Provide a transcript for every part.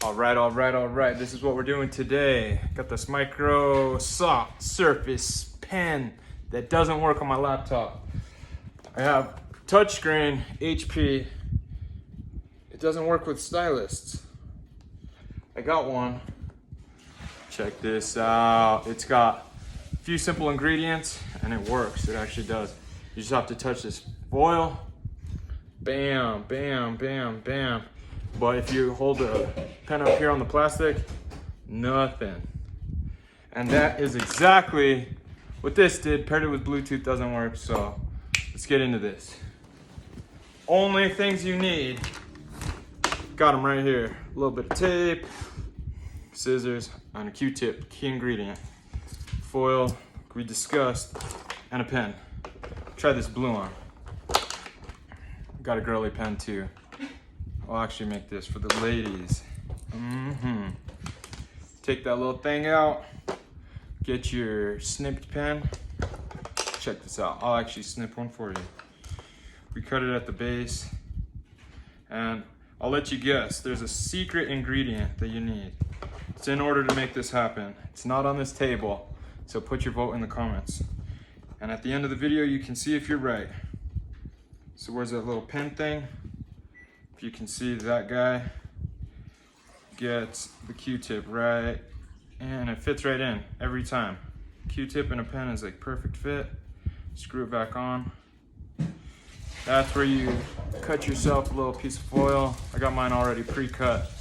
All right. This is what we're doing today. Got this micro soft surface pen that doesn't work on my laptop. I have touchscreen HP. It doesn't work with stylists. I got one. Check this out. It's got a few simple ingredients and it works. It actually does. You just have to touch this foil. Bam, bam, bam, bam. But if you hold the pen up here on the plastic, nothing. And that is exactly what this did. Paired it with Bluetooth, doesn't work. So let's get into this. Only things you need. Got them right here. A little bit of tape, scissors, and a Q-tip, key ingredient. Foil, we discussed, and a pen. Try this blue one. Got a girly pen too. I'll actually make this for the ladies. Take that little thing out. Get your snipped pen. Check this out. I'll actually snip one for you. We cut it at the base. And I'll let you guess. There's a secret ingredient that you need. It's in order to make this happen. It's not on this table. So put your vote in the comments. And at the end of the video, you can see if you're right. So where's that little pen thing? If you can see, that guy gets the Q-tip right, and it fits right in every time. Q-tip and a pen is like perfect fit. Screw it back on. That's where you cut yourself a little piece of foil. I got mine already pre-cut.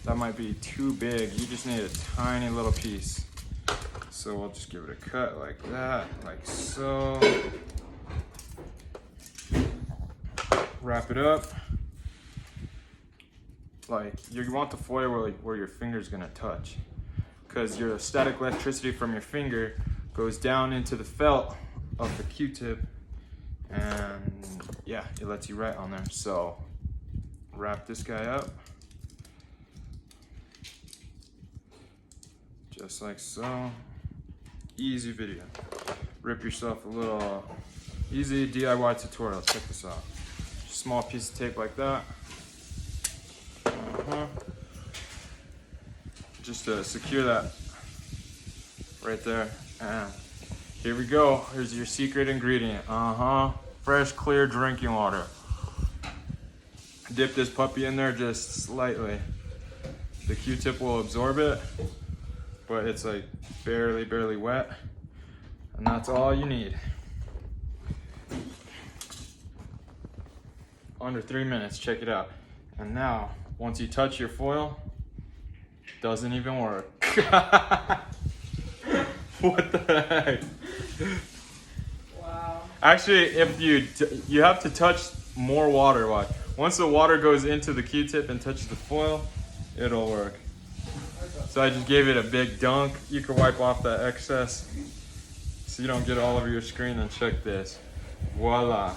That might be too big. You just need a tiny little piece. So we'll just give it a cut like that, like so. Wrap it up. Like, you want the foil where your finger's gonna touch, because your static electricity from your finger goes down into the felt of the Q-tip, and yeah, it lets you write on there. So wrap this guy up just like so. Easy video. Rip yourself a little easy DIY tutorial. Check this out. Small piece of tape like that. Just to secure that right there. And here we go. Here's your secret ingredient. Fresh, clear drinking water. Dip this puppy in there just slightly. The Q-tip will absorb it, but it's like barely wet. And that's all you need. Under 3 minutes, check it out. And now, once you touch your foil, doesn't even work. What the heck? Wow. Actually, if you have to touch more water. Watch. Once the water goes into the Q-tip and touches the foil, it'll work. So I just gave it a big dunk. You can wipe off that excess so you don't get all over your screen. And check this. Voila.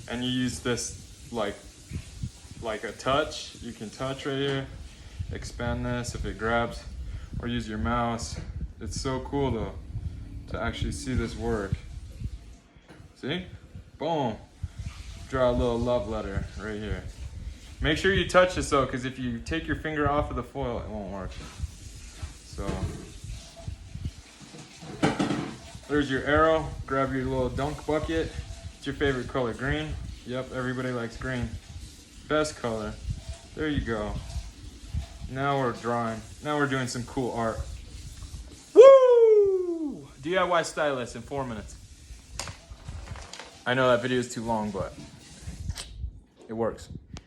And you use this like a touch. You can touch right here, expand this if it grabs, or use your mouse. It's so cool though to actually see this work. See? Boom. Draw a little love letter right here. Make sure you touch this though, because if you take your finger off of the foil, it won't work. So there's your arrow. Grab your little dunk bucket. What's your favorite color? Green? Yep, everybody likes green. Best color. There you go. Now we're drawing. Now we're doing some cool art. Woo! DIY stylus in 4 minutes. I know that video is too long, but it works.